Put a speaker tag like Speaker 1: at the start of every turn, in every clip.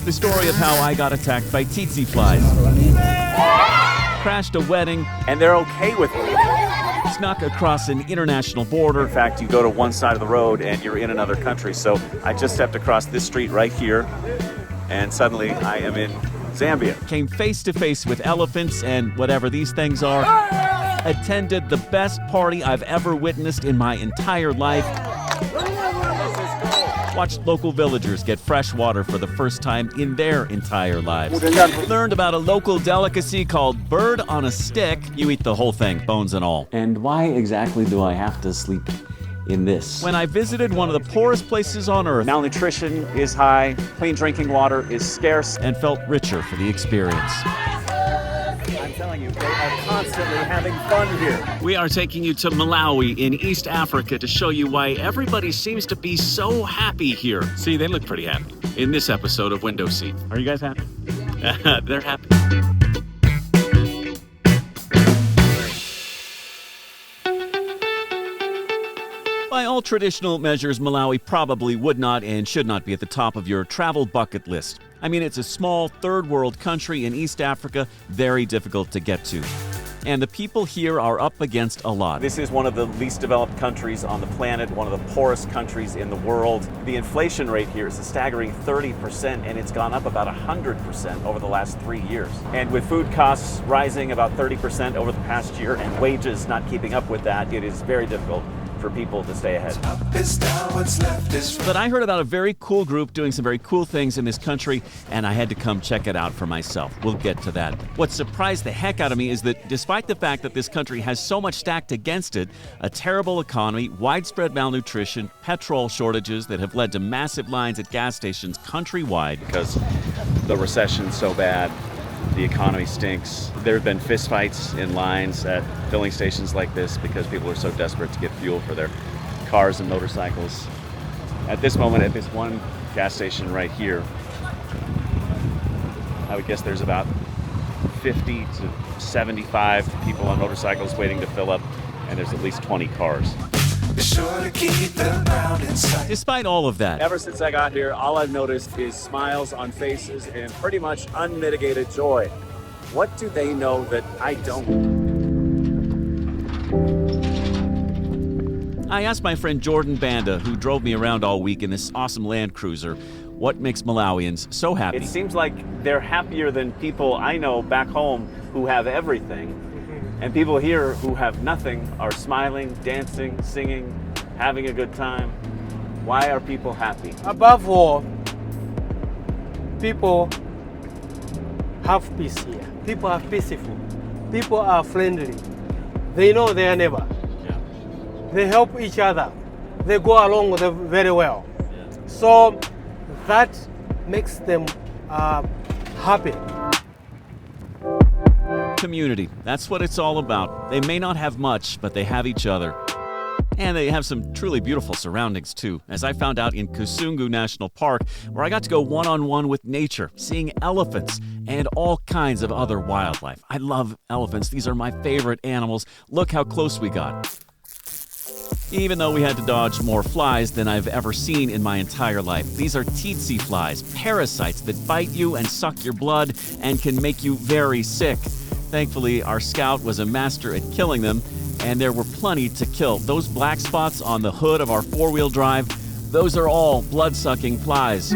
Speaker 1: the story of how I got attacked by tsetse flies, crashed a wedding,
Speaker 2: And they're okay with it.
Speaker 1: snuck across an international border,
Speaker 2: In fact, you go to one side of the road and you're in another country. So I just stepped across this street right here, and suddenly I am in Zambia.
Speaker 1: came face to face with elephants and whatever these things are, attended the best party I've ever witnessed in my entire life, watched local villagers get fresh water for the first time in their entire lives, learned about a local delicacy called bird on a stick. You eat the whole thing, bones and all.
Speaker 3: And why exactly do I have to sleep in this?
Speaker 1: When I visited one of the poorest places on earth
Speaker 2: Malnutrition is high, clean drinking water is scarce.
Speaker 1: and felt richer for the experience.
Speaker 2: I'm telling you, they are constantly having fun here.
Speaker 1: We are taking you to Malawi in East Africa to show you why everybody seems to be so happy here. See, they look pretty happy in this episode of Window Seat. Are you guys happy? They're happy. By all traditional measures, Malawi probably would not and should not be at the top of your travel bucket list. I mean, it's a small third world country in East Africa, very difficult to get to. And the people here are up against a lot.
Speaker 2: This is one of the least developed countries on the planet, one of the poorest countries in the world. The inflation rate here is a staggering 30%, and it's gone up about 100% over the last 3 years. And with food costs rising about 30% over the past year and wages not keeping up with that, it is very difficult for people to stay ahead.
Speaker 1: But I heard about a very cool group doing some very cool things in this country, and I had to come check it out for myself. We'll get to that. What surprised the heck out of me is that despite the fact that this country has so much stacked against it, a terrible economy, widespread malnutrition, petrol shortages that have led to massive lines at gas stations countrywide.
Speaker 2: Because the recession's so bad, the economy stinks. There have been fistfights in lines at filling stations like this because people are so desperate to get fuel for their cars and motorcycles. At this moment, at this one gas station right here, I would guess there's about 50 to 75 people on motorcycles waiting to fill up, and there's at least 20 cars.
Speaker 1: Despite all of that,
Speaker 2: Ever since I got here, all I've noticed is smiles on faces and pretty much unmitigated joy. What do they know that I don't?
Speaker 1: I asked my friend Jordan Banda, who drove me around all week in this awesome Land Cruiser, what makes Malawians so happy.
Speaker 2: It seems like they're happier than people I know back home who have everything. And people here who have nothing are smiling, dancing, singing, having a good time. Why are people happy?
Speaker 4: Above all, people have peace here. People are peaceful. People are friendly. They know their neighbor.
Speaker 1: Yeah.
Speaker 4: They help each other. They go along with them very well. So that makes them happy.
Speaker 1: Community. That's what it's all about. They may not have much, but they have each other. And they have some truly beautiful surroundings, too, as I found out in Kasungu National Park, where I got to go one-on-one with nature, seeing elephants and all kinds of other wildlife. I love elephants. These are my favorite animals. Look how close we got. Even though we had to dodge more flies than I've ever seen in my entire life. These are tsetse flies, parasites that bite you and suck your blood and can make you very sick. Thankfully, our scout was a master at killing them, and there were plenty to kill. Those black spots on the hood of our four-wheel drive, those are all blood-sucking flies.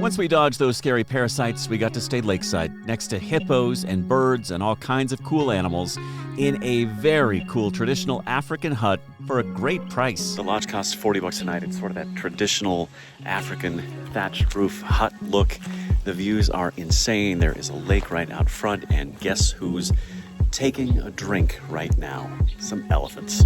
Speaker 1: Once we dodged those scary parasites, we got to stay lakeside, next to hippos and birds and all kinds of cool animals, in a very cool traditional African hut for a great price.
Speaker 2: The lodge costs $40 a night. It's sort of that traditional African thatched roof hut look. The views are insane. There is a lake right out front, and guess who's taking a drink right now? Some elephants.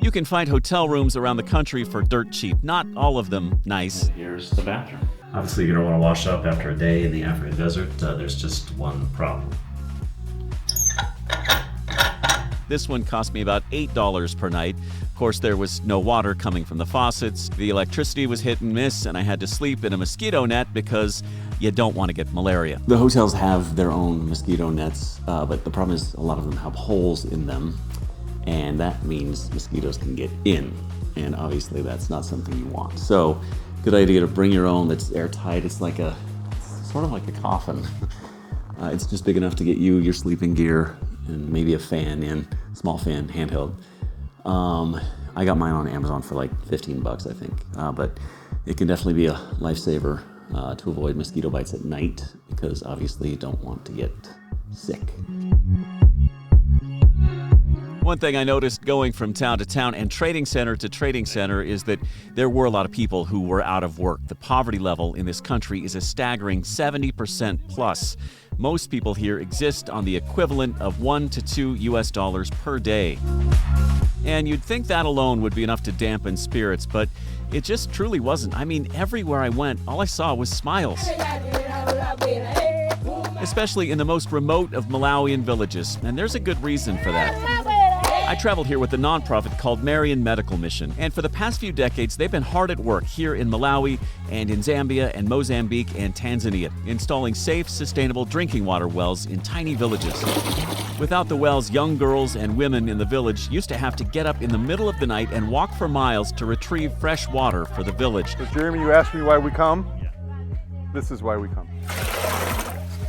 Speaker 1: You can find hotel rooms around the country for dirt cheap. Not all of them nice.
Speaker 3: Here's the bathroom. Obviously, you don't want to wash up after a day in the African desert. There's just one problem.
Speaker 1: This one cost me about $8 per night. Of course, there was no water coming from the faucets. The electricity was hit and miss, and I had to sleep in a mosquito net because you don't want to get malaria.
Speaker 3: The hotels have their own mosquito nets, but the problem is a lot of them have holes in them, and that means mosquitoes can get in.
Speaker 1: and obviously that's not something you want. So, good idea to bring your own that's airtight. It's like sort of like a coffin. It's just big enough to get you, your sleeping gear, and maybe a fan in, small fan, handheld. I got mine on Amazon for like 15 bucks, I think. But it can definitely be a lifesaver to avoid mosquito bites at night, because obviously you don't want to get sick. One thing I noticed going from town to town and trading center to trading center is that there were a lot of people who were out of work. The poverty level in this country is a staggering 70% plus. Most people here exist on the equivalent of $1 to $2 per day. And you'd think that alone would be enough to dampen spirits, but it just truly wasn't. I mean, everywhere I went, all I saw was smiles. Especially in the most remote of Malawian villages, and there's a good reason for that. I traveled here with a nonprofit called Marian Medical Mission, and for the past few decades, they've been hard at work here in Malawi and in Zambia and Mozambique and Tanzania, installing safe, sustainable drinking water wells in tiny villages. Without the wells, young girls and women in the village used to have to get up in the middle of the night and walk for miles to retrieve fresh water for the village.
Speaker 5: So Jeremy, you asked me why we come? This is why we come.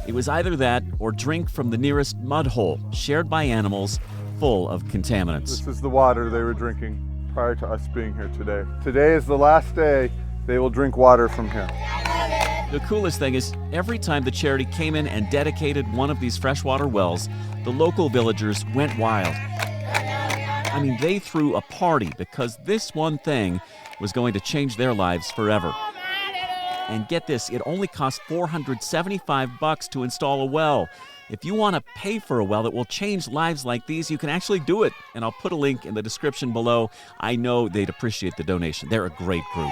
Speaker 1: It was either that or drink from the nearest mud hole, shared by animals, full of contaminants.
Speaker 5: This is the water they were drinking prior to us being here today. Today is the last day they will drink water from here.
Speaker 1: The coolest thing is, every time the charity came in and dedicated one of these freshwater wells, the local villagers went wild. I mean, they threw a party because this one thing was going to change their lives forever. And get this, it only cost $475 to install a well. If you want to pay for a well that will change lives like these, you can actually do it. And I'll put a link in the description below. I know they'd appreciate the donation. They're a great group.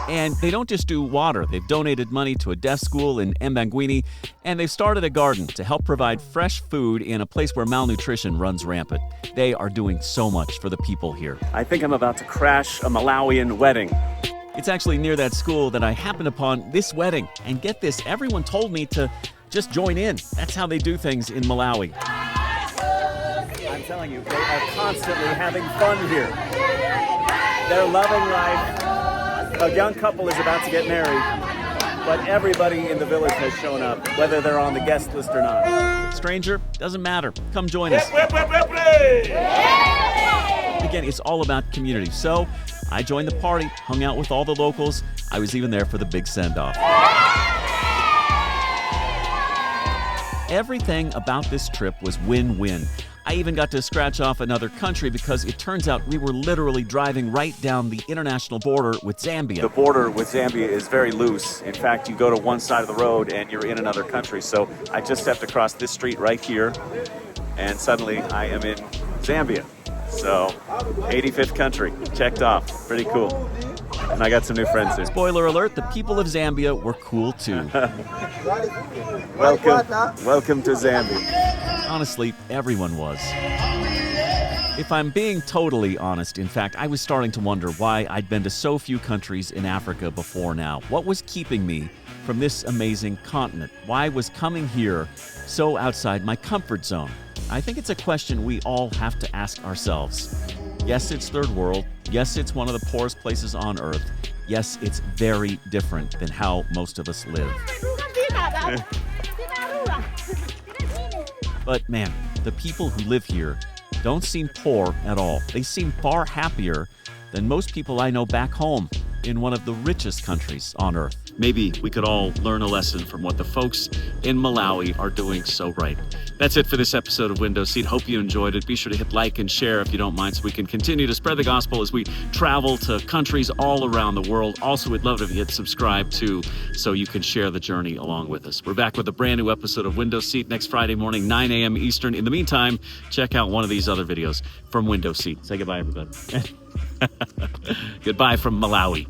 Speaker 1: And they don't just do water. They've donated money to a deaf school in Mbangwini, and they've started a garden to help provide fresh food in a place where malnutrition runs rampant. They are doing so much for the people here.
Speaker 2: I think I'm about to crash a Malawian wedding.
Speaker 1: It's actually near that school that I happened upon this wedding. And get this, everyone told me to just join in. That's how they do things in Malawi.
Speaker 2: I'm telling you, they are constantly having fun here. They're loving life. A young couple is about to get married, but everybody in the village has shown up, whether they're on the guest list or not.
Speaker 1: Stranger, doesn't matter. Come join us. Again, it's all about community. So I joined the party, hung out with all the locals. I was even there for the big send-off. Everything about this trip was win-win. I even got to scratch off another country because it turns out we were literally driving right down the international border with Zambia.
Speaker 2: The border with Zambia is very loose. In fact, you go to one side of the road and you're in another country. So I just stepped across this street right here, and suddenly I am in Zambia. So 85th country, checked off. Pretty cool. And I got some new friends here.
Speaker 1: Spoiler alert, the people of Zambia were cool too.
Speaker 2: Welcome to Zambia.
Speaker 1: Honestly, everyone was. If I'm being totally honest, in fact, I was starting to wonder why I'd been to so few countries in Africa before now. What was keeping me from this amazing continent? Why was coming here so outside my comfort zone? I think it's a question we all have to ask ourselves. Yes, it's third world. Yes, it's one of the poorest places on earth. Yes, it's very different than how most of us live. But man, the people who live here don't seem poor at all. They seem far happier than most people I know back home in one of the richest countries on earth. Maybe we could all learn a lesson from what the folks in Malawi are doing so right. That's it for this episode of Window Seat. Hope you enjoyed it. Be sure to hit like and share if you don't mind, so we can continue to spread the gospel as we travel to countries all around the world. Also, we'd love it if you hit subscribe too, so you can share the journey along with us. We're back with a brand new episode of Window Seat next Friday morning, 9 a.m. Eastern. In the meantime, check out one of these other videos from Window Seat. Say goodbye, everybody. Goodbye from Malawi.